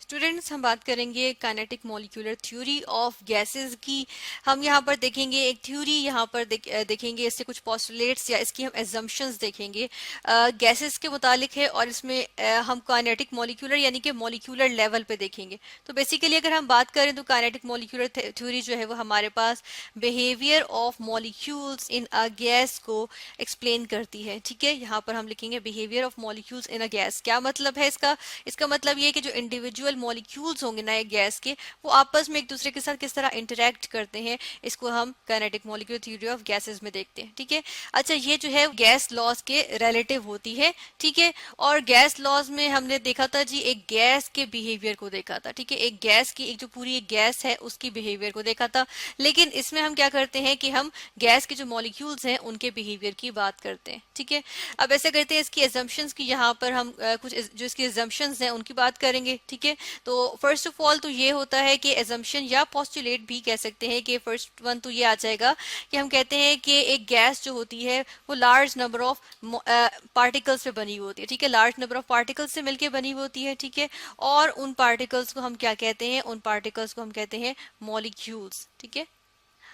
Students, हम बात करेंगे kinetic molecular theory of gases की। हम यहाँ पर देखेंगे एक थ्योरी, यहाँ पर देखेंगे इससे कुछ पोस्टुलेट्स या इसकी हम एजम्पशंस देखेंगे गैसेस के मुतालिक है, और इसमें हम काइनेटिक मॉलिक्यूलर यानी कि मॉलिक्यूलर लेवल पे देखेंगे। तो बेसिकली अगर हम बात करें तो काइनेटिक मॉलिक्यूलर थ्योरी जो है वो हमारे पास behaviour of molecules in a gas को एक्सप्लेन करती है। ठीक है, यहाँ पर हम लिखेंगे behaviour of molecules in a gas. क्या मतलब है इसका? इसका मतलब ये है कि जो इंडिविजुअल मॉलिक्यूल्स होंगे ना एक गैस के, वो आपस में एक दूसरे के साथ किस तरह इंटरेक्ट करते हैं, इसको हम kinetic molecular theory of gases में देखते हैं। ठीक है, अच्छा, ये जो है गैस लॉज के रिलेटिव होती है। ठीक है, और गैस लॉज में हमने देखा था जी, एक गैस के बिहेवियर को देखा था। ठीक है, एक गैस की, एक जो पूरी एक गैस है उसकी बिहेवियर को देखा था। लेकिन इसमें हम क्या करते हैं कि हम गैस के जो मॉलिक्यूल्स हैं उनके बिहेवियर की बात करते हैं। ठीक है, अब ऐसे करते हैं इसकी एजम्पशंस की, यहाँ पर हम कुछ जो इसकी एजम्पशंस हैं उनकी बात करेंगे। ठीक है, तो फर्स्ट ऑफ ऑल तो ये होता है कि एजम्पशन या पोस्टुलेट भी कह सकते हैं कि फर्स्ट वन तो ये आ जाएगा कि हम कहते हैं कि एक गैस जो होती है वो लार्ज नंबर ऑफ पार्टिकल्स से बनी हुई होती है। ठीक है, लार्ज नंबर ऑफ पार्टिकल्स से मिलकर बनी हुई होती है। ठीक है, और उन पार्टिकल्स को हम क्या कहते हैं? उन पार्टिकल्स को हम कहते हैं मॉलिक्यूल्स। ठीक है,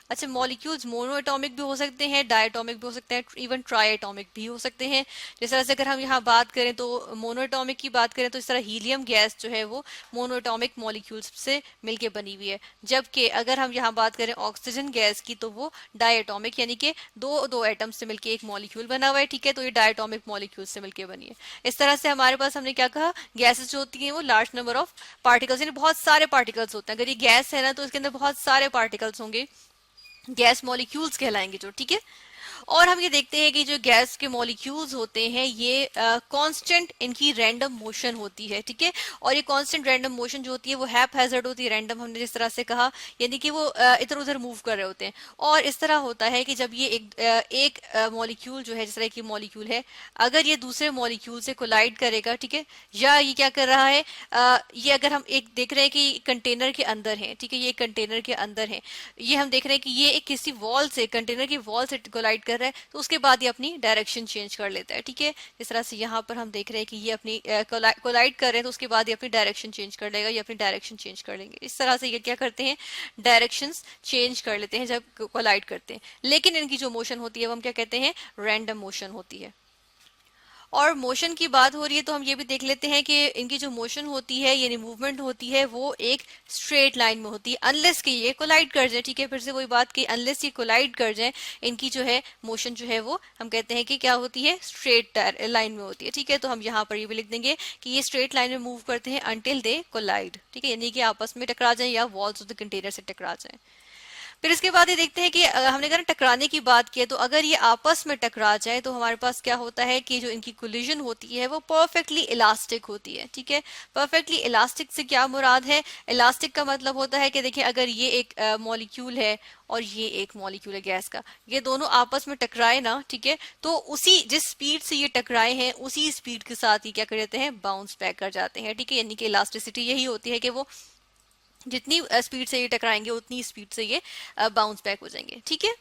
अच्छा, मॉलिक्यूल्स मोनो एटॉमिक भी हो सकते हैं, डायटोमिक भी हो सकते हैं, इवन ट्राई एटॉमिक भी हो सकते हैं। जिस तरह से अगर हम यहाँ बात करें तो मोनो एटॉमिक की बात करें तो इस तरह हीलियम गैस जो है वो मोनो एटॉमिक मॉलिक्यूल्स से मिलके बनी हुई है। जबकि अगर हम यहाँ बात करें ऑक्सीजन गैस की तो वो डायटोमिक यानी कि दो दो एटम से मिलके एक मॉलिक्यूल बना हुआ है। ठीक है, तो ये डायटोमिक मॉलिक्यूल से मिलके बनी है। इस तरह से हमारे पास हमने क्या कहा, गैसेस जो होती है वो लार्ज नंबर ऑफ पार्टिकल्स यानी बहुत सारे पार्टिकल्स होते हैं। अगर ये गैस है ना तो इसके अंदर बहुत सारे पार्टिकल्स होंगे, गैस मॉलिक्यूल्स कहलाएंगे जो। ठीक है, और हम ये देखते हैं कि जो गैस के मॉलिक्यूल्स होते हैं ये कांस्टेंट इनकी रैंडम मोशन होती है। ठीक है, और ये कांस्टेंट रैंडम मोशन जो होती है वो हैप्पैज़ार्ड होती है, रैंडम हमने जिस तरह से कहा, यानी कि वो इधर उधर मूव कर रहे होते हैं। और इस तरह होता है कि जब ये एक मॉलिक्यूल जो है, जिस तरह की मॉलिक्यूल है, अगर ये दूसरे मॉलिक्यूल से कोलाइड करेगा, ठीक है, या ये क्या कर रहा है, ये अगर हम एक देख रहे हैं कि कंटेनर के अंदर है, ठीक है, ये कंटेनर के अंदर है, ये हम देख रहे हैं कि ये एक किसी वॉल से, कंटेनर की वॉल से कोलाइड कर रहा है, तो उसके बाद ये अपनी डायरेक्शन चेंज कर लेता है। ठीक है, इस तरह से यहाँ पर हम देख रहे हैं कि ये अपनी कोलाइड कर रहे हैं, तो उसके बाद ये अपनी डायरेक्शन चेंज कर लेगा, ये अपनी डायरेक्शन चेंज कर लेंगे। इस तरह से ये क्या करते हैं, डायरेक्शन चेंज कर लेते हैं जब कोलाइड करते हैं। लेकिन इनकी जो मोशन होती है वो हम क्या कहते हैं, रैंडम मोशन होती है। और मोशन की बात हो रही है तो हम ये भी देख लेते हैं कि इनकी जो मोशन होती है यानी मूवमेंट होती है वो एक स्ट्रेट लाइन में होती है, अनलेस कि ये कोलाइड कर जाए। ठीक है, फिर से वही बात कि अनलेस ये कोलाइड कर जाए, इनकी जो है मोशन जो है वो हम कहते हैं कि क्या होती है, स्ट्रेट लाइन में होती है। ठीक है, तो हम यहाँ पर ये भी लिख देंगे कि ये स्ट्रेट लाइन में मूव करते हैं अनटिल दे कोलाइड। ठीक है, यानी कि आपस में टकरा जाए या वॉल्स ऑफ द कंटेनर से टकरा जाए। फिर इसके बाद ये देखते हैं कि हमने कहा टकराने की बात की है, तो अगर ये आपस में टकरा जाए तो हमारे पास क्या होता है कि जो इनकी कोलिजन होती है वो परफेक्टली इलास्टिक होती है। ठीक है, परफेक्टली इलास्टिक से क्या मुराद है? इलास्टिक का मतलब होता है कि देखिए, अगर ये एक मॉलिक्यूल है और ये एक मॉलिक्यूल है गैस का, ये दोनों आपस में टकराए ना, ठीक है, तो उसी जिस स्पीड से ये टकराए हैं उसी स्पीड के साथ ही क्या कर जाते हैं, बाउंस बैक कर जाते हैं। ठीक है, यानी कि इलास्टिसिटी यही होती है कि वो जितनी स्पीड से ये टकराएंगे उतनी स्पीड से ये बाउंस बैक हो जाएंगे। ठीक है,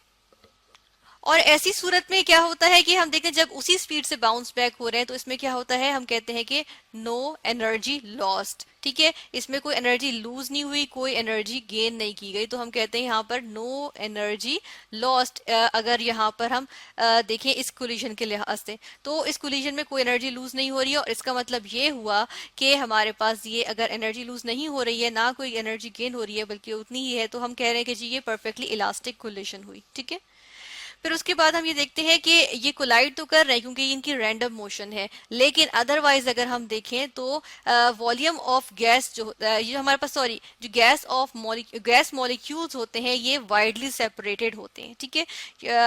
और ऐसी सूरत में क्या होता है कि हम देखें जब उसी स्पीड से बाउंस बैक हो रहे हैं तो इसमें क्या होता है, हम कहते हैं कि नो एनर्जी लॉस्ट। ठीक है, इसमें कोई एनर्जी लूज नहीं हुई, कोई एनर्जी गेन नहीं की गई, तो हम कहते हैं यहाँ पर नो एनर्जी लॉस्ट। अगर यहाँ पर हम देखें इस कोलिजन के लिहाज से, तो इस कोलिजन में कोई एनर्जी लूज नहीं हो रही है, और इसका मतलब ये हुआ कि हमारे पास ये अगर एनर्जी लूज नहीं हो रही है, ना कोई एनर्जी गेन हो रही है, बल्कि उतनी ही है, तो हम कह रहे हैं कि जी ये परफेक्टली इलास्टिक कोलिजन हुई। ठीक है, फिर उसके बाद हम ये देखते हैं कि ये कोलाइड तो कर रहे हैं क्योंकि इनकी रैंडम मोशन है, लेकिन अदरवाइज अगर हम देखें तो वॉल्यूम ऑफ गैस जो ये हमारे पास, सॉरी, जो गैस मॉलिक्यूल्स होते हैं ये वाइडली सेपरेटेड होते हैं। ठीक है,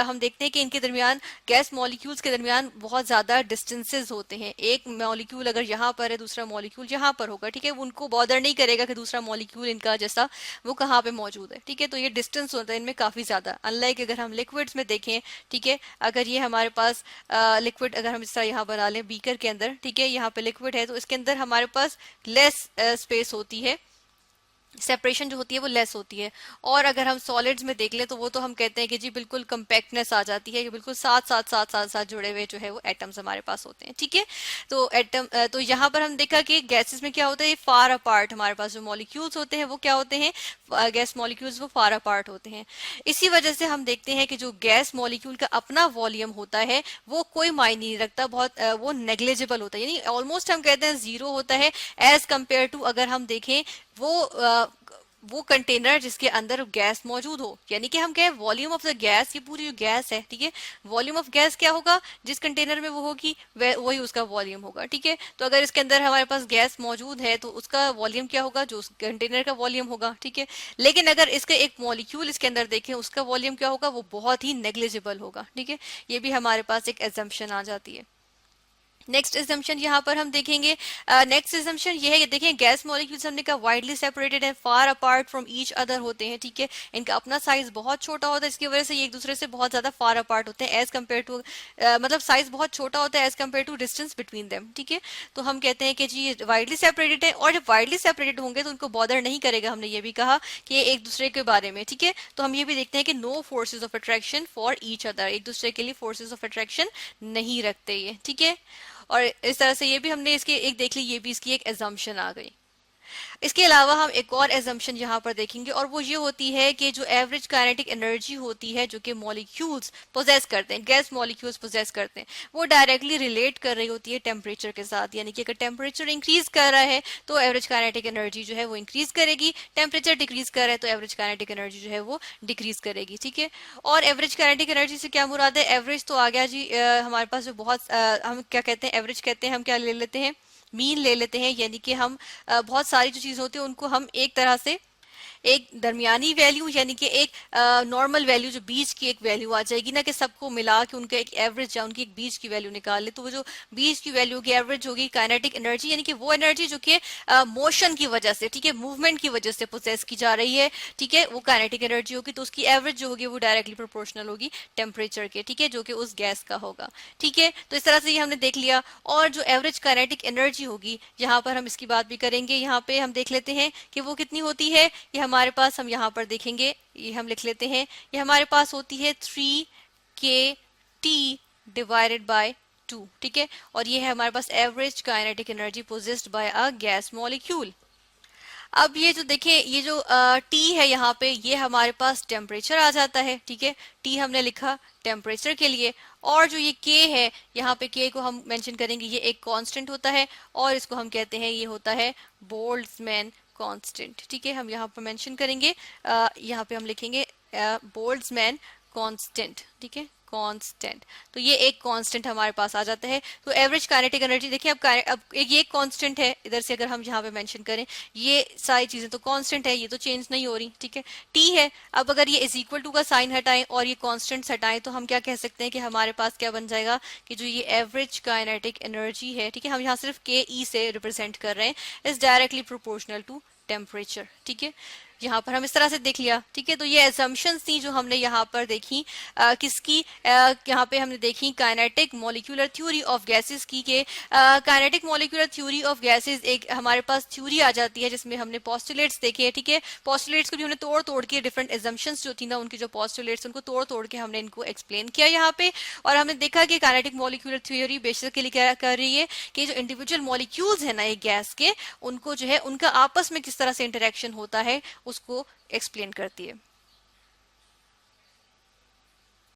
हम देखते हैं कि इनके दरमियान, गैस मॉलिक्यूल्स के दरमियान बहुत ज्यादा डिस्टेंसेस होते हैं। एक मॉलिक्यूल अगर यहाँ पर है, दूसरा मॉलिक्यूल यहाँ पर होगा, ठीक है, उनको बॉदर नहीं करेगा कि दूसरा मॉलिक्यूल इनका जैसा वो कहाँ पे मौजूद है। ठीक है, तो ये डिस्टेंस होता है इनमें काफी ज्यादा, अनलाइक अगर हम लिक्विड्स में देखें। ठीक है, अगर ये हमारे पास लिक्विड, अगर हम इस तरह यहाँ बना लें बीकर के अंदर, ठीक है, यहाँ पे लिक्विड है तो इसके अंदर हमारे पास लेस स्पेस होती है सेपरेशन जो होती है वो लेस होती है। और अगर हम सॉलिड्स में देख लें तो वो तो हम कहते हैं कि जी बिल्कुल कंपैक्टनेस आ जाती है, कि बिल्कुल साथ साथ साथ साथ साथ जुड़े हुए जो है वो एटम्स हमारे पास होते हैं। ठीक है, तो एटम तो यहाँ पर हम देखा कि गैसेस में क्या होता है, फार अपार्ट हमारे पास जो मॉलिक्यूल्स होते हैं वो क्या होते हैं, गैस मॉलिक्यूल्स वो फार अपार्ट होते हैं। इसी वजह से हम देखते हैं कि जो गैस मॉलिक्यूल का अपना वॉल्यूम होता है वो कोई मायने नहीं रखता, बहुत वो नेग्लिजिबल होता है, यानी ऑलमोस्ट हम कहते हैं जीरो होता है एज कंपेयर टू अगर हम देखें वो कंटेनर जिसके अंदर गैस मौजूद हो। यानी कि हम कहें वॉल्यूम ऑफ द गैस, ये पूरी जो गैस है, ठीक है, वॉल्यूम ऑफ गैस क्या होगा, जिस कंटेनर में वो होगी वही उसका वॉल्यूम होगा। ठीक है, तो अगर इसके अंदर हमारे पास गैस मौजूद है तो उसका वॉल्यूम क्या होगा, जो उस कंटेनर का वॉल्यूम होगा। ठीक है, लेकिन अगर इसका एक मॉलिक्यूल इसके अंदर देखें उसका वॉल्यूम क्या होगा, वो बहुत ही नेग्लिजिबल होगा। ठीक है, ये भी हमारे पास एक एजम्पशन आ जाती है। नेक्स्ट एजम्पशन यहाँ पर हम देखेंगे, नेक्स्ट एजम्पशन ये है, देखिए गैस मॉलिक्यूल्स हमने कहा widely separated and far apart from each other होते हैं। ठीक है, इनका अपना साइज बहुत छोटा होता है, इसकी वजह से ये एक दूसरे से बहुत ज्यादा फार अपार्ट होते हैं एज कम्पेयर टू, मतलब साइज बहुत छोटा होता है as compare to distance between them. ठीक है, तो हम कहते हैं कि जी ये वाइडली सेपरेटेड है, और जब वाइडली सेपरेटेड होंगे तो उनको बॉदर नहीं करेगा, हमने ये भी कहा कि ये एक दूसरे के बारे में। ठीक है, तो हम ये भी देखते हैं कि no forces of attraction for each other, एक दूसरे के लिए फोर्सेज ऑफ अट्रैक्शन नहीं रखते ये। ठीक है, और इस तरह से ये भी हमने इसके एक देख ली, ये भी इसकी एक एजम्पशन आ गई। इसके अलावा हम एक और एजम्पशन यहाँ पर देखेंगे, और वो ये होती है कि जो एवरेज काइनेटिक एनर्जी होती है जो कि मॉलिक्यूल्स पोजेस करते हैं, गैस मॉलिक्यूल्स पोजेस करते हैं, वो डायरेक्टली रिलेट कर रही होती है टेम्परेचर के साथ। यानी कि अगर टेम्परेचर इंक्रीज कर रहा है तो एवरेज काइनेटिक एनर्जी जो है वो इंक्रीज करेगी, टेम्परेचर डिक्रीज कर रहा है तो एवरेज काइनेटिक एनर्जी जो है वो डिक्रीज करेगी। ठीक है, और एवरेज काइनेटिक एनर्जी से क्या मुराद है, एवरेज तो आ गया जी, हमारे पास जो बहुत हम क्या कहते हैं, एवरेज कहते हैं, हम क्या ले लेते हैं, मीन ले लेते हैं। यानी कि हम बहुत सारी जो चीजें होती है उनको हम एक तरह से एक दरमियानी वैल्यू, यानी कि एक नॉर्मल वैल्यू, जो बीच की एक वैल्यू आ जाएगी ना, कि सबको मिला के उनका एक एवरेज या उनकी एक बीच की वैल्यू निकाल ले, तो वो जो बीच की वैल्यू की एवरेज होगी काइनेटिक एनर्जी, यानी कि वो एनर्जी जो कि मोशन की वजह से, ठीक है, मूवमेंट की वजह से प्रोसेस की जा रही है। ठीक है, वो काइनेटिक एनर्जी होगी, तो उसकी एवरेज जो होगी वो डायरेक्टली प्रोपोर्शनल होगी टेम्परेचर के। ठीक है, जो कि उस गैस का होगा। ठीक है, तो इस तरह से ये हमने देख लिया। और जो एवरेज काइनेटिक एनर्जी होगी, यहाँ पर हम इसकी बात भी करेंगे, यहाँ पे हम देख लेते हैं कि वो कितनी होती है। ये हमारे पास, हम यहाँ पर देखेंगे, ये हम लिख लेते हैं, ये हमारे पास होती है 3 kT डिवाइडेड बाय 2। ठीक है, और ये है हमारे पास average kinetic energy possessed by a gas molecule. अब ये जो देखिए, ये जो टी है यहाँ पे, ये हमारे पास टेम्परेचर आ जाता है। ठीक है, टी हमने लिखा टेम्परेचर के लिए, और जो ये के है, यहाँ पे के को हम मेंशन करेंगे, ये एक कांस्टेंट होता है, और इसको हम कहते हैं, ये होता है बोल्ट्जमैन कांस्टेंट। ठीक है, हम यहाँ पर मेंशन करेंगे, यहाँ पे हम लिखेंगे बोल्ट्जमैन कांस्टेंट। ठीक है, कांस्टेंट, तो ये एक कांस्टेंट हमारे पास आ जाता है। तो एवरेज काइनेटिक एनर्जी देखिए, अब ये कांस्टेंट है, इधर से अगर हम यहाँ पे मेंशन करें, ये सारी चीजें तो कांस्टेंट है, ये तो चेंज नहीं हो रही। ठीक है, टी है, अब अगर ये इज इक्वल टू का साइन हटाएं और ये कांस्टेंट्स हटाएं, तो हम क्या कह सकते हैं कि हमारे पास क्या बन जाएगा, कि जो ये एवरेज काइनेटिक एनर्जी है, ठीक है, हम यहाँ सिर्फ के ई से रिप्रेजेंट कर रहे हैं, is directly proportional to temperature. ठीक है, यहाँ पर हम इस तरह से देख लिया। ठीक है, तो ये एजम्पशंस थी जो हमने यहाँ पर देखी, किसकी, यहाँ पे हमने देखी kinetic molecular theory of gases की, के kinetic molecular theory of gases एक हमारे पास थ्योरी आ जाती है जिसमें हमने पोस्टुलेट्स देखे। ठीक है, पोस्टुलेट्स को भी हमने तोड़ तोड़ के, डिफरेंट एजम्पशंस जो थी ना उनकी जो पोस्टुलेट्स, उनको तोड़ तोड़ के हमने इनको एक्सप्लेन किया यहाँ पे, और हमने देखा कि काइनेटिक मॉलिक्यूलर थ्योरी बेसिकली क्या कर रही है, कि जो इंडिविजुअल मॉलिक्यूल्स है ना एक गैस के, उनको जो है उनका आपस में किस तरह से इंटरेक्शन होता है उसको एक्सप्लेन करती है।